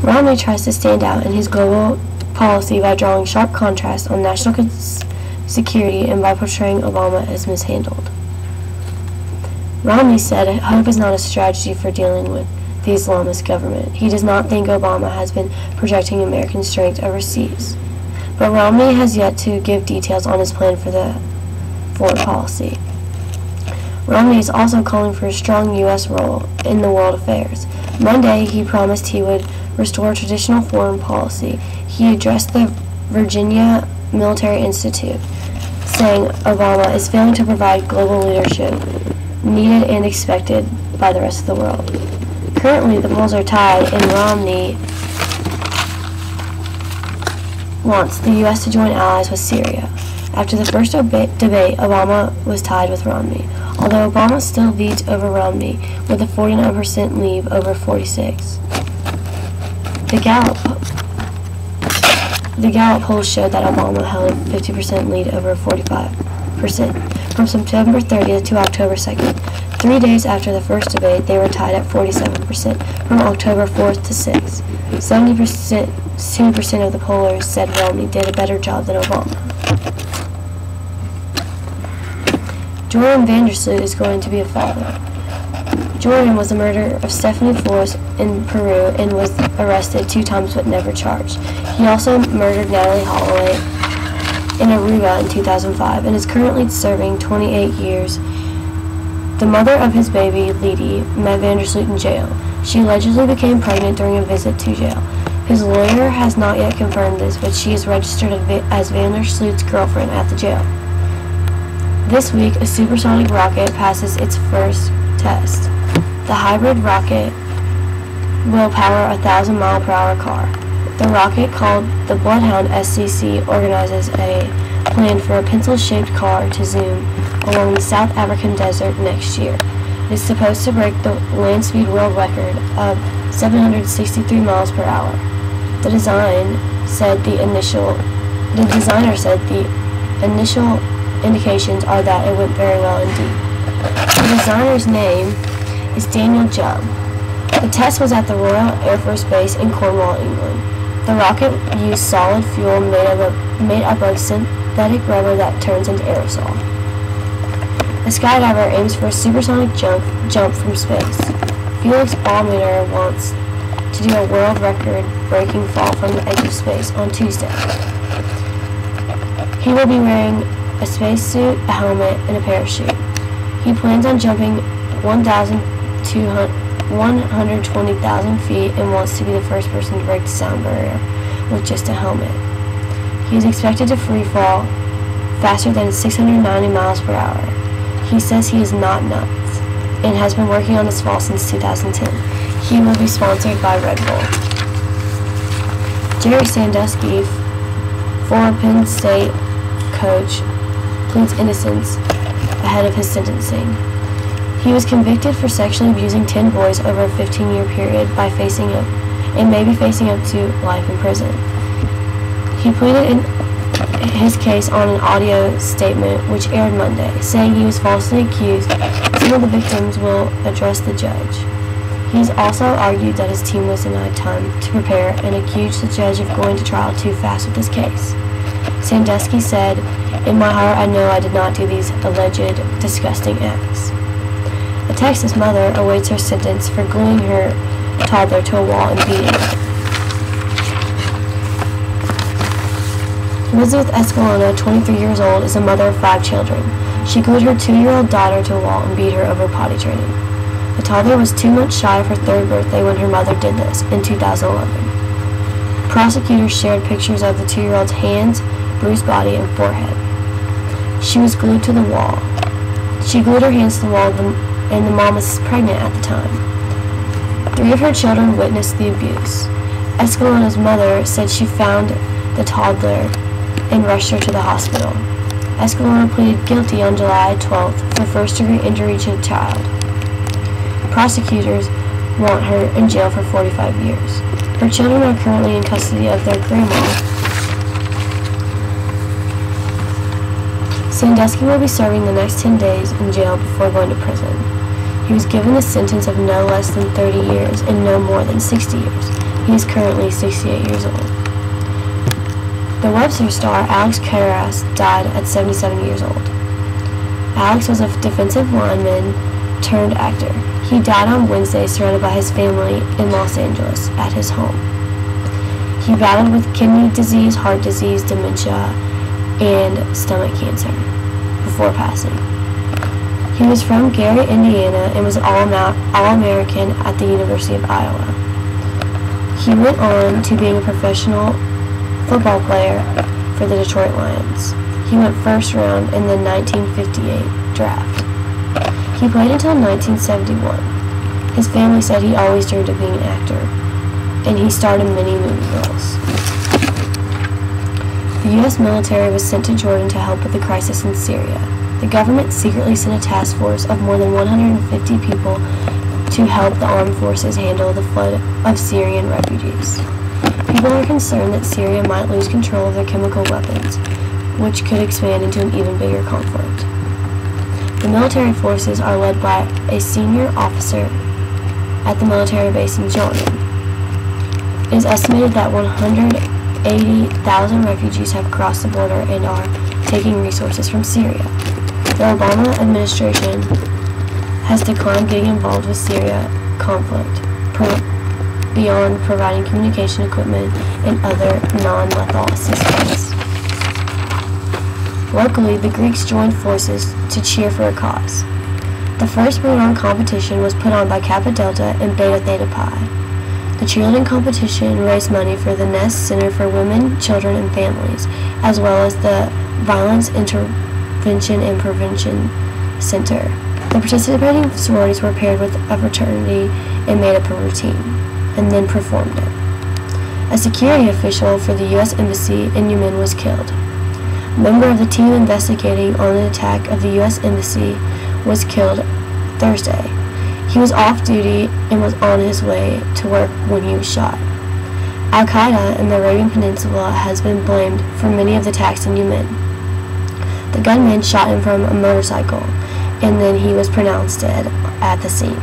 Romney tries to stand out in his global policy by drawing sharp contrast on national security and by portraying Obama as mishandled. Romney said hope is not a strategy for dealing with the Islamist government. He does not think Obama has been projecting American strength overseas. But Romney has yet to give details on his plan for the foreign policy. Romney is also calling for a strong U.S. role in the world affairs. Monday, he promised he would restore traditional foreign policy. He addressed the Virginia Military Institute, saying Obama is failing to provide global leadership needed and expected by the rest of the world. Currently, the polls are tied, and Romney wants the U.S. to join allies with Syria. After the first debate, Obama was tied with Romney, although Obama still leads over Romney with a 49% lead over 46%. The Gallup polls showed that Obama held a 50% lead over 45%. From September 30th to October 2nd, 3 days after the first debate, they were tied at 47%. From October 4th to 6th, 72% of the pollers said Romney did a better job than Obama. Jordan Vandersloot is going to be a father. Jordan was the murderer of Stephanie Flores in Peru and was arrested 2 times but never charged. He also murdered Natalie Holloway in Aruba in 2005 and is currently serving 28 years. The mother of his baby, Lidie, met Vandersloot in jail. She allegedly became pregnant during a visit to jail. His lawyer has not yet confirmed this, but she is registered as Vandersloot's girlfriend at the jail. This week, a supersonic rocket passes its first test. The hybrid rocket will power a 1,000-mile-per-hour car. The rocket, called the Bloodhound SCC, organizes a plan for a pencil-shaped car to zoom along the South African desert next year. It is supposed to break the land speed world record of 763 miles per hour. The designer said the initial indications are that it went very well indeed. The designer's name is Daniel Jubb. The test was at the Royal Air Force Base in Cornwall, England. The rocket used solid fuel made up of synthetic rubber that turns into aerosol. A skydiver aims for a supersonic jump from space. Felix Baumgartner wants to do a world record-breaking fall from the edge of space on Tuesday. He will be wearing a spacesuit, a helmet, and a parachute. He plans on jumping 120,000 feet and wants to be the first person to break the sound barrier with just a helmet. He is expected to free fall faster than 690 miles per hour. He says he is not nuts and has been working on this fall since 2010. He will be sponsored by Red Bull. Jerry Sandusky, former Penn State coach, pleads innocence ahead of his sentencing. He was convicted for sexually abusing 10 boys over a 15-year period and may be facing up to life in prison. He pleaded in his case on an audio statement which aired Monday, saying he was falsely accused. Some of the victims will address the judge. He's also argued that his team was denied time to prepare and accused the judge of going to trial too fast with this case. Sandusky said, "In my heart, I know I did not do these alleged disgusting acts." A Texas mother awaits her sentence for gluing her toddler to a wall and beating it. Elizabeth Escalona, 23 years old, is a mother of 5 children. She glued her 2-year-old daughter to a wall and beat her over potty training. The toddler was 2 months shy of her 3rd birthday when her mother did this, in 2011. Prosecutors shared pictures of the 2-year-old's hands, bruised body, and forehead. She was glued to the wall. She glued her hands to the wall, and the mom was pregnant at the time. 3 of her children witnessed the abuse. Escalona's mother said she found the toddler and rushed her to the hospital. Escalona pleaded guilty on July 12th for first-degree injury to a child. Prosecutors want her in jail for 45 years. Her children are currently in custody of their grandma. Sandusky will be serving the next 10 days in jail before going to prison. He was given a sentence of no less than 30 years and no more than 60 years. He is currently 68 years old. The Webster star Alex Karras died at 77 years old. Alex was a defensive lineman turned actor. He died on Wednesday surrounded by his family in Los Angeles at his home. He battled with kidney disease, heart disease, dementia, and stomach cancer before passing. He was from Gary, Indiana, and was All-American at the University of Iowa. He went on to being a professional football player for the Detroit Lions. He went first round in the 1958 draft. He played until 1971. His family said he always dreamed of being an actor, and he starred in many movie roles. The U.S. military was sent to Jordan to help with the crisis in Syria. The government secretly sent a task force of more than 150 people to help the armed forces handle the flood of Syrian refugees. People are concerned that Syria might lose control of their chemical weapons, which could expand into an even bigger conflict. The military forces are led by a senior officer at the military base in Jordan. It is estimated that 180,000 refugees have crossed the border and are taking resources from Syria. The Obama administration has declined getting involved with Syria conflict beyond providing communication equipment and other non-lethal assistance. Locally, the Greeks joined forces to cheer for a cause. The first balloon competition was put on by Kappa Delta and Beta Theta Pi. The cheerleading competition raised money for the Nest Center for Women, Children, and Families, as well as the Violence Intervention and Prevention Center. The participating sororities were paired with a fraternity and made up a routine, and then performed it. A security official for the U.S. Embassy in Yemen was killed. A member of the team investigating on the attack of the U.S. Embassy was killed Thursday. He was off duty and was on his way to work when he was shot. Al-Qaeda in the Arabian Peninsula has been blamed for many of the attacks in Yemen. The gunman shot him from a motorcycle, and then he was pronounced dead at the scene.